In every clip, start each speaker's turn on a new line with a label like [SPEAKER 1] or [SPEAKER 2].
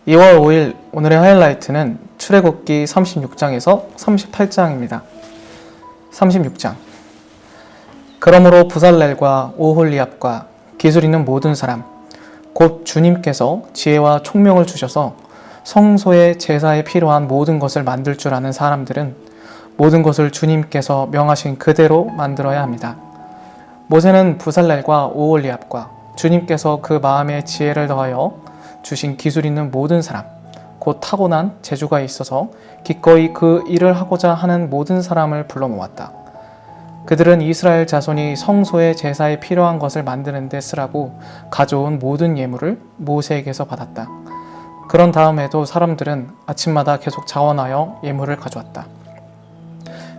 [SPEAKER 1] (2월 5일) 오늘의 하이라이트는 출애굽기 36장에서 38장입니다. 36장. 그러므로 부살렐과 오홀리압과 기술 있는 모든 사람 곧 주님께서 지혜와 총명을 주셔서 성소의 제사에 필요한 모든 것을 만들 줄 아는 사람들은 모든 것을 주님께서 명하신 그대로 만들어야 합니다. 모세는 부살렐과 오홀리압과 주님께서 그 마음에 지혜를 더하여 주신 기술 있는 모든 사람, 곧 타고난 재주가 있어서 기꺼이 그 일을 하고자 하는 모든 사람을 불러 모았다. 그들은 이스라엘 자손이 성소의 제사에 필요한 것을 만드는 데 쓰라고 가져온 모든 예물을 모세에게서 받았다. 그런 다음에도 사람들은 아침마다 계속 자원하여 예물을 가져왔다.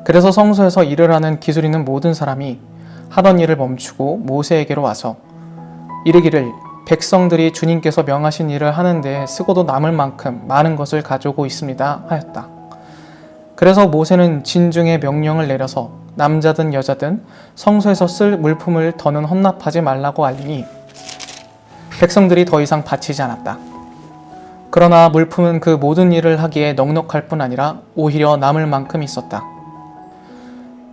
[SPEAKER 1] 그래서 성소에서 일을 하는 기술 있는 모든 사람이 하던 일을 멈추고 모세에게로 와서 이르기를 백성들이 주님께서 명하신 일을 하는 데 쓰고도 남을 만큼 많은 것을 가져오고 있습니다 하였다. 그래서 모세는 진중의 명령을 내려서 남자든 여자든 성소에서 쓸 물품을 더는 헌납하지 말라고 알리니 백성들이 더 이상 바치지 않았다. 그러나 물품은 그 모든 일을 하기에 넉넉할 뿐 아니라 오히려 남을 만큼 있었다.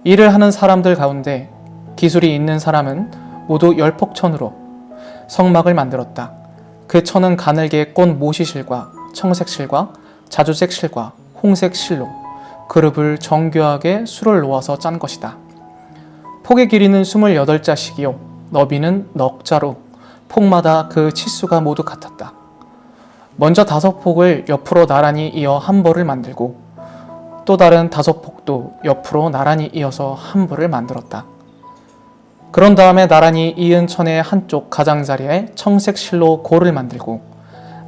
[SPEAKER 1] 일을 하는 사람들 가운데 기술이 있는 사람은 모두 10폭천으로 성막을 만들었다. 그 천은 가늘게 꼰 모시실과 청색 실과 자주색 실과 홍색 실로 그룹을 정교하게 수를 놓아서 짠 것이다. 폭의 길이는 28자씩이요 너비는 넉자로 폭마다 그 치수가 모두 같았다. 먼저 5폭을 옆으로 나란히 이어 한 벌을 만들고 또 다른 5폭도 옆으로 나란히 이어서 한 벌을 만들었다. 그런 다음에 나란히 이은 천의 한쪽 가장자리에 청색 실로 고를 만들고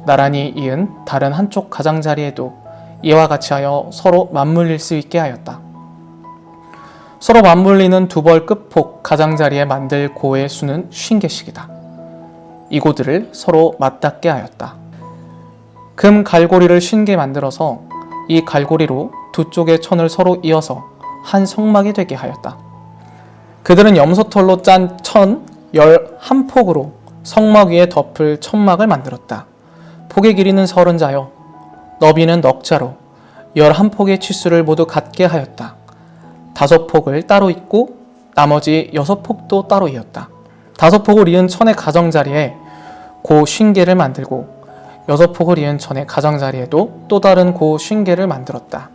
[SPEAKER 1] 나란히 이은 다른 한쪽 가장자리에도 이와 같이 하여 서로 맞물릴 수 있게 하였다. 서로 맞물리는 두 벌 끝폭 가장자리에 만들 고의 수는 50개씩이다. 이 고들을 서로 맞닿게 하였다. 금 갈고리를 50개 만들어서 이 갈고리로 두 쪽의 천을 서로 이어서 한 성막이 되게 하였다. 그들은 염소털로 짠 천 11폭으로 성막 위에 덮을 천막을 만들었다. 폭의 길이는 30자요 너비는 넉자로 11폭의 치수를 모두 같게 하였다. 5폭을 따로 잇고 나머지 6폭도 따로 이었다. 5폭을 이은 천의 가장자리에 고 50개를 만들고 6폭을 이은 천의 가장자리에도 또 다른 고 50개를 만들었다.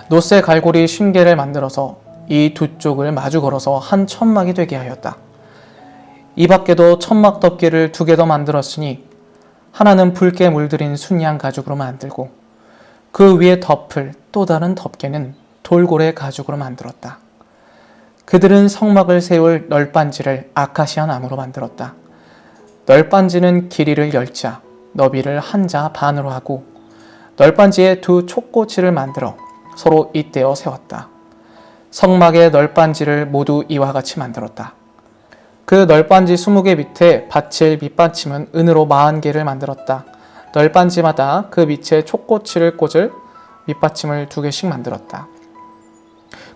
[SPEAKER 1] 노새 갈고리 50개를 만들어서 이 두 쪽을 마주 걸어서 한 천막이 되게 하였다. 이 밖에도 천막 덮개를 2개 더 만들었으니 하나는 붉게 물들인 순양 가죽으로 만들고 그 위에 덮을 또 다른 덮개는 돌고래 가죽으로 만들었다. 그들은 성막을 세울 널빤지를 아카시아 나무로 만들었다. 널빤지는 길이를 10자, 너비를 1자 반으로 하고 널빤지에 2 촉꼬치를 만들어 서로 잇대어 세웠다. 성막의 널빤지를 모두 이와 같이 만들었다. 그 널빤지 20개 밑에 받칠 밑받침은 은으로 40개를 만들었다. 널빤지마다 그 밑에 촉꼬치를 꽂을 밑받침을 2개씩 만들었다.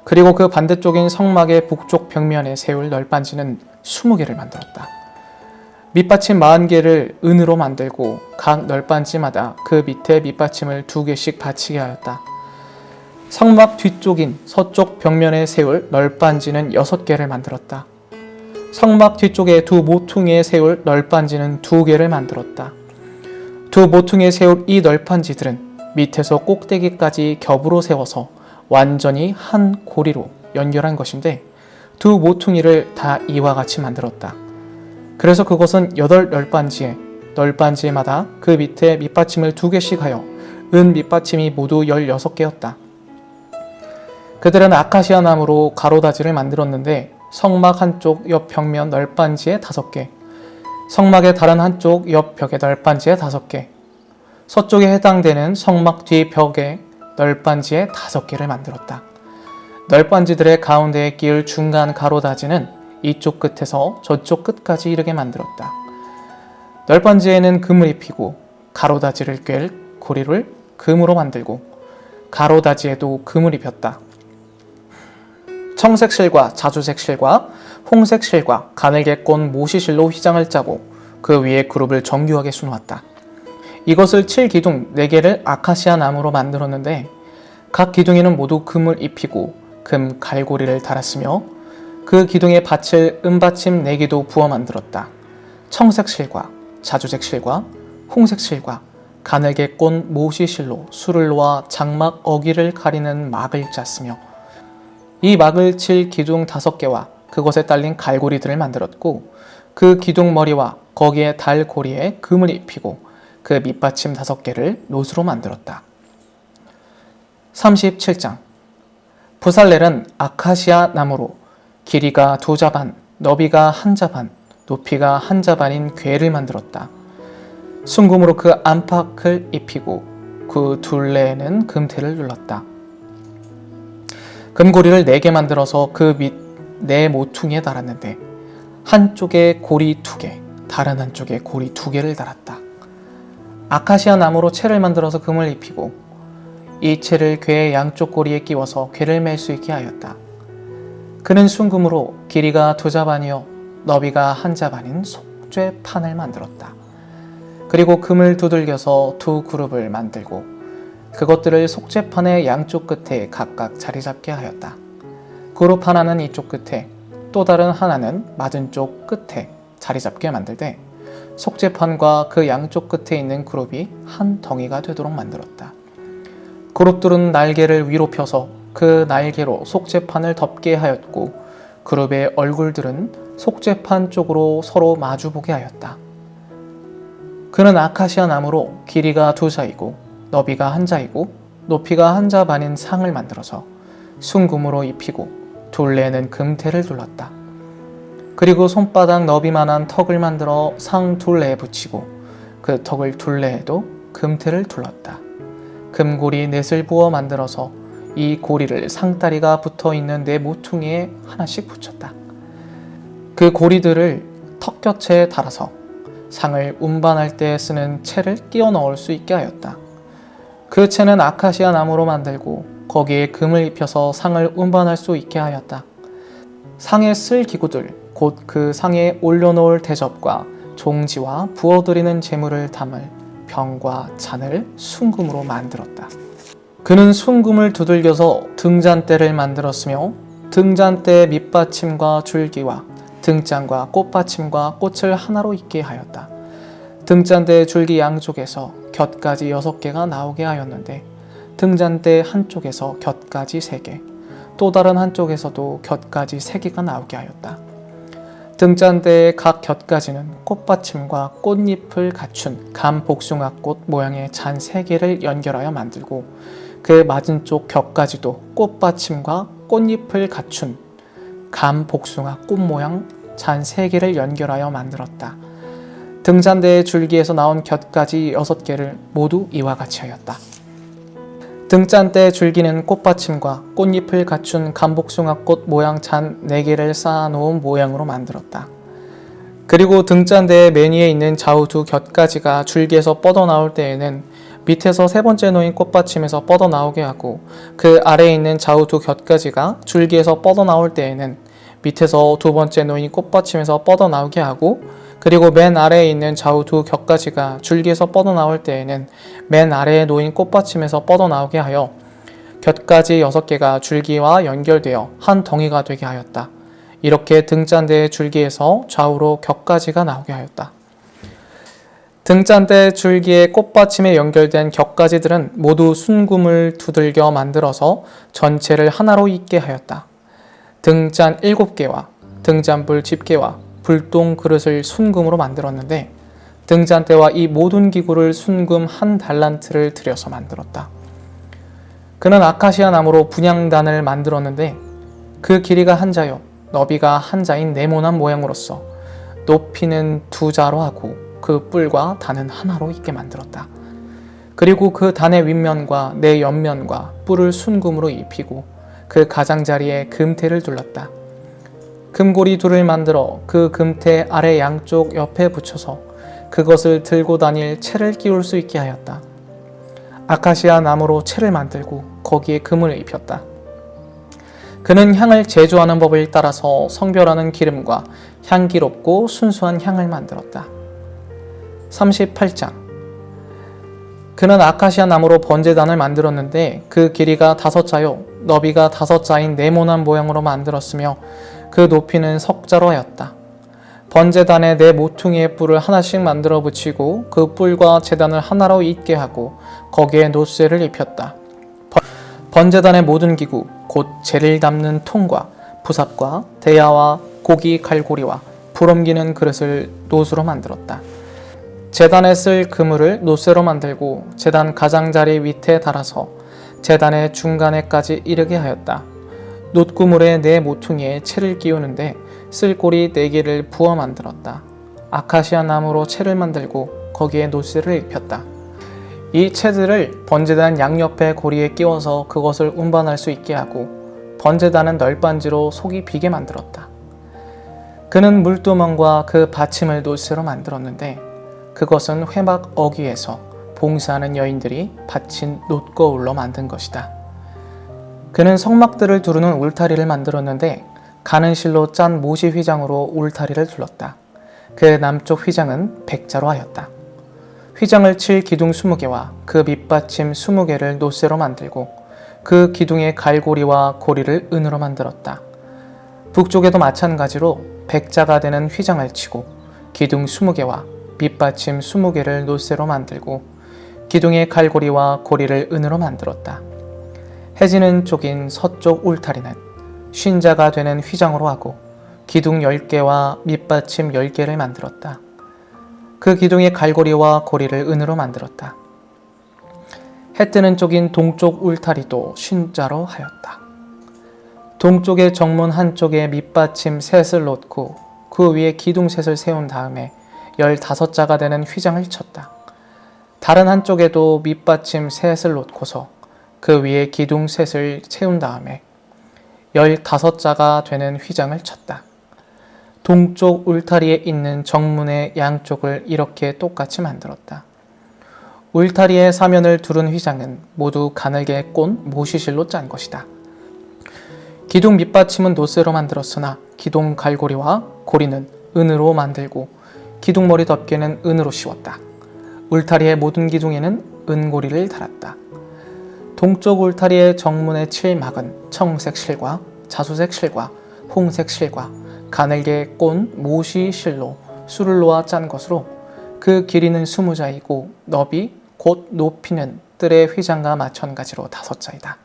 [SPEAKER 1] 그리고 그 반대쪽인 성막의 북쪽 벽면에 세울 널빤지는 20개를 만들었다. 밑받침 40개를 은으로 만들고 각 널빤지마다 그 밑에 밑받침을 2개씩 받치게 하였다. 성막 뒤쪽인 서쪽 벽면에 세울 널빤지는 6개를 만들었다. 성막 뒤쪽에 2 모퉁이에 세울 널빤지는 2개를 만들었다. 2 모퉁이에 세울 이 널빤지들은 밑에서 꼭대기까지 겹으로 세워서 완전히 한 고리로 연결한 것인데 2 모퉁이를 다 이와 같이 만들었다. 그래서 그것은 8널빤지에 널빤지마다 그 밑에 밑받침을 2개씩 하여 은 밑받침이 모두 16개였다. 그들은 아카시아 나무로 가로다지를 만들었는데 성막 한쪽 옆 벽면 널빤지에 5개, 성막의 다른 한쪽 옆 벽의 널빤지에 5개, 서쪽에 해당되는 성막 뒤 벽의 널빤지에 5개를 만들었다. 널빤지들의 가운데에 끼울 중간 가로다지는 이쪽 끝에서 저쪽 끝까지 이르게 만들었다. 널빤지에는 금을 입히고 가로다지를 꿰 고리를 금으로 만들고 가로다지에도 금을 입혔다. 청색 실과 자주색 실과 홍색 실과 가늘게 꼰 모시실로 휘장을 짜고 그 위에 그룹을 정교하게 수놓았다. 이것을 7기둥 4개를 아카시아 나무로 만들었는데 각 기둥에는 모두 금을 입히고 금 갈고리를 달았으며 그 기둥에 받칠 은받침 4개도 부어 만들었다. 청색 실과 자주색 실과 홍색 실과 가늘게 꼰 모시실로 술을 놓아 장막 어기를 가리는 막을 짰으며 이 막을 칠 기둥 5개와 그것에 딸린 갈고리들을 만들었고 그 기둥 머리와 거기에 달 고리에 금을 입히고 그 밑받침 5개를 노수로 만들었다. 37장 부살렐은 아카시아 나무로 길이가 2자반, 너비가 1자반, 높이가 1자반인 궤를 만들었다. 순금으로 그 안팎을 입히고 그 둘레에는 금테를 눌렀다. 금고리를 4개 만들어서 그 밑 네 모퉁이에 달았는데 한쪽에 고리 2개, 다른 한쪽에 고리 2개를 달았다. 아카시아 나무로 채를 만들어서 금을 입히고 이 채를 궤의 양쪽 고리에 끼워서 궤를 맬 수 있게 하였다. 그는 순금으로 길이가 2자반이요 너비가 1자반인 속죄판을 만들었다. 그리고 금을 두들겨서 2 그룹을 만들고 그것들을 속죄판의 양쪽 끝에 각각 자리 잡게 하였다. 그룹 하나는 이쪽 끝에 또 다른 하나는 맞은쪽 끝에 자리 잡게 만들되 속죄판과 그 양쪽 끝에 있는 그룹이 한 덩이가 되도록 만들었다. 그룹들은 날개를 위로 펴서 그 날개로 속죄판을 덮게 하였고 그룹의 얼굴들은 속죄판 쪽으로 서로 마주보게 하였다. 그는 아카시아 나무로 길이가 2자이고 너비가 1자이고 높이가 1자반인 상을 만들어서 순금으로 입히고 둘레에는 금테를 둘렀다. 그리고 손바닥 너비만한 턱을 만들어 상 둘레에 붙이고 그 턱을 둘레에도 금테를 둘렀다. 금고리 넷을 부어 만들어서 이 고리를 상다리가 붙어있는 4 모퉁이에 하나씩 붙였다. 그 고리들을 턱 곁에 달아서 상을 운반할 때 쓰는 채를 끼워 넣을 수 있게 하였다. 그 채는 아카시아 나무로 만들고 거기에 금을 입혀서 상을 운반할 수 있게 하였다. 상에 쓸 기구들 곧 그 상에 올려놓을 대접과 종지와 부어드리는 재물을 담을 병과 잔을 순금으로 만들었다. 그는 순금을 두들겨서 등잔대를 만들었으며 등잔대의 밑받침과 줄기와 등잔과 꽃받침과 꽃을 하나로 있게 하였다. 등잔대의 줄기 양쪽에서 곁가지 6개가 나오게 하였는데 등잔대 한쪽에서 곁가지 3개, 또 다른 한쪽에서도 곁가지 3개가 나오게 하였다. 등잔대의 각 곁가지는 꽃받침과 꽃잎을 갖춘 감복숭아꽃 모양의 잔 3개를 연결하여 만들고 그 맞은쪽 곁가지도 꽃받침과 꽃잎을 갖춘 감복숭아 꽃 모양 잔 3개를 연결하여 만들었다. 등잔대의 줄기에서 나온 곁가지 6개를 모두 이와 같이 하였다. 등잔대 줄기는 꽃받침과 꽃잎을 갖춘 감복숭아꽃 모양 잔 4개를 쌓아놓은 모양으로 만들었다. 그리고 등잔대의 맨 위에 있는 좌우 2 곁가지가 줄기에서 뻗어나올 때에는 밑에서 3번째 놓인 꽃받침에서 뻗어나오게 하고 그 아래에 있는 좌우 2 곁가지가 줄기에서 뻗어나올 때에는 밑에서 2번째 놓인 꽃받침에서 뻗어나오게 하고 그리고 맨 아래에 있는 좌우 2 곁가지가 줄기에서 뻗어나올 때에는 맨 아래에 놓인 꽃받침에서 뻗어나오게 하여 곁가지 6개가 줄기와 연결되어 한 덩이가 되게 하였다. 이렇게 등잔대의 줄기에서 좌우로 곁가지가 나오게 하였다. 등잔대 줄기의 꽃받침에 연결된 곁가지들은 모두 순금을 두들겨 만들어서 전체를 하나로 잇게 하였다. 등잔 7개와 등잔불 집게와 불똥 그릇을 순금으로 만들었는데 등잔대와 이 모든 기구를 순금 1달란트를 들여서 만들었다. 그는 아카시아 나무로 분향단을 만들었는데 그 길이가 1자요 너비가 1자인 네모난 모양으로서 높이는 2자로 하고 그 뿔과 단은 하나로 있게 만들었다. 그리고 그 단의 윗면과 네 옆면과 뿔을 순금으로 입히고 그 가장자리에 금테를 둘렀다. 금고리 둘을 만들어 그 금태 아래 양쪽 옆에 붙여서 그것을 들고 다닐 채를 끼울 수 있게 하였다. 아카시아 나무로 채를 만들고 거기에 금을 입혔다. 그는 향을 제조하는 법을 따라서 성별하는 기름과 향기롭고 순수한 향을 만들었다. 38장. 그는 아카시아 나무로 번제단을 만들었는데 그 길이가 5자요 너비가 5자인 네모난 모양으로 만들었으며 그 높이는 석자로 하였다. 번제단에 4모퉁이의 뿔을 하나씩 만들어 붙이고 그 뿔과 제단을 하나로 잇게 하고 거기에 노쇠를 입혔다. 번제단의 모든 기구 곧 재를 담는 통과 부삽과 대야와 고기 갈고리와 불 옮기는 그릇을 노수로 만들었다. 제단에 쓸 그물을 노쇠로 만들고 제단 가장자리 밑에 달아서 제단의 중간에까지 이르게 하였다. 놋구물에 4모퉁이에 채를 끼우는데 쓸 꼬리 4개를 부어 만들었다. 아카시아 나무로 채를 만들고 거기에 노쇠를 입혔다. 이 채들을 번제단 양옆에 고리에 끼워서 그것을 운반할 수 있게 하고 번제단은 널빤지로 속이 비게 만들었다. 그는 물두멍과 그 받침을 노쇠로 만들었는데 그것은 회막 어귀에서 봉사하는 여인들이 받친 놋거울로 만든 것이다. 그는 성막들을 두르는 울타리를 만들었는데 가는 실로 짠 모시 휘장으로 울타리를 둘렀다. 그 남쪽 휘장은 백자로 하였다. 휘장을 칠 기둥 20개와 그 밑받침 20개를 노쇠로 만들고 그 기둥의 갈고리와 고리를 은으로 만들었다. 북쪽에도 마찬가지로 백자가 되는 휘장을 치고 기둥 20개와 밑받침 20개를 노쇠로 만들고 기둥의 갈고리와 고리를 은으로 만들었다. 해지는 쪽인 서쪽 울타리는 쉰자가 되는 휘장으로 하고 기둥 10개와 밑받침 10개를 만들었다. 그 기둥의 갈고리와 고리를 은으로 만들었다. 해 뜨는 쪽인 동쪽 울타리도 쉰자로 하였다. 동쪽의 정문 한쪽에 밑받침 셋을 놓고 그 위에 기둥 셋을 세운 다음에 15자가 되는 휘장을 쳤다. 다른 한쪽에도 밑받침 셋을 놓고서 그 위에 기둥 셋을 채운 다음에 15자가 되는 휘장을 쳤다. 동쪽 울타리에 있는 정문의 양쪽을 이렇게 똑같이 만들었다. 울타리의 사면을 두른 휘장은 모두 가늘게 꼰 모시실로 짠 것이다. 기둥 밑받침은 노쇠로 만들었으나 기둥 갈고리와 고리는 은으로 만들고 기둥머리 덮개는 은으로 씌웠다. 울타리의 모든 기둥에는 은고리를 달았다. 동쪽 울타리의 정문의 7막은 청색 실과 자수색 실과 홍색 실과 가늘게 꼰 모시 실로 수를 놓아 짠 것으로 그 길이는 20자이고 너비 곧 높이는 뜰의 휘장과 마찬가지로 5자이다.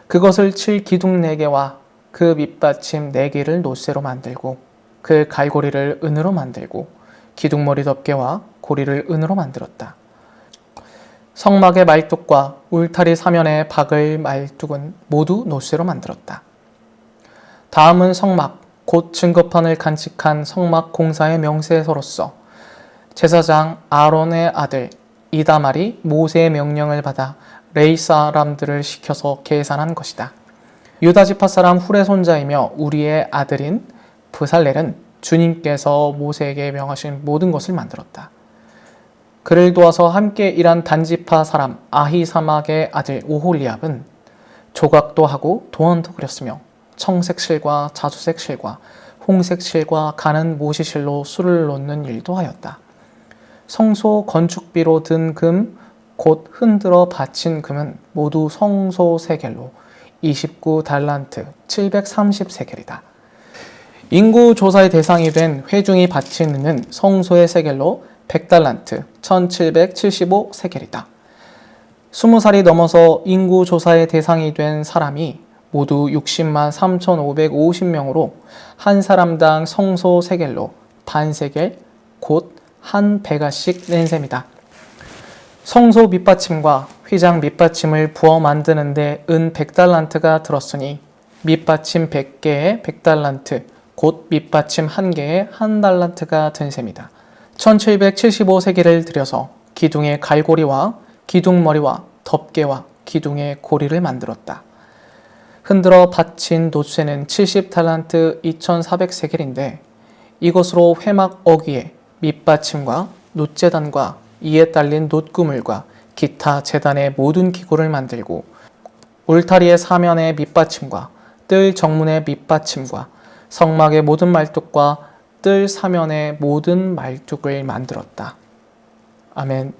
[SPEAKER 1] 그것을 칠 기둥 4개와 그 밑받침 4개를 노쇠로 만들고 그 갈고리를 은으로 만들고 기둥머리 덮개와 고리를 은으로 만들었다. 성막의 말뚝과 울타리 사면에 박을 말뚝은 모두 노쇠로 만들었다. 다음은 성막, 곧 증거판을 간직한 성막 공사의 명세서로서 제사장 아론의 아들 이다말이 모세의 명령을 받아 레이 사람들을 시켜서 계산한 것이다. 유다 지파 사람 훌의 손자이며 우리의 아들인 브살렐은 주님께서 모세에게 명하신 모든 것을 만들었다. 그를 도와서 함께 일한 단지파 사람 아히사막의 아들 오홀리압은 조각도 하고 도원도 그렸으며 청색 실과 자수색 실과 홍색 실과 가는 모시실로 수를 놓는 일도 하였다. 성소 건축비로 든 금, 곧 흔들어 바친 금은 모두 성소 세겔로 29달란트 730세겔이다. 인구 조사의 대상이 된 회중이 바친 은은 성소의 세겔로 100달란트 1775세겔이다. 20살이 넘어서 인구 조사의 대상이 된 사람이 모두 60만 3,550명으로 한 사람당 성소 세겔로 반세겔 곧 한 베가씩 낸 셈이다. 성소 밑받침과 휘장 밑받침을 부어 만드는데 은 100달란트가 들었으니 밑받침 100개에 100달란트 곧 밑받침 1개에 1달란트가 든 셈이다. 1775세겔을 들여서 기둥의 갈고리와 기둥머리와 덮개와 기둥의 고리를 만들었다. 흔들어 바친 놋쇠는 70달란트 2400세겔인데 이것으로 회막 어귀에 밑받침과 놋재단과 이에 딸린 놋그물과 기타 제단의 모든 기구를 만들고 울타리의 사면의 밑받침과 뜰 정문의 밑받침과 성막의 모든 말뚝과 뜰 사면의 모든 말뚝을 만들었다. 아멘.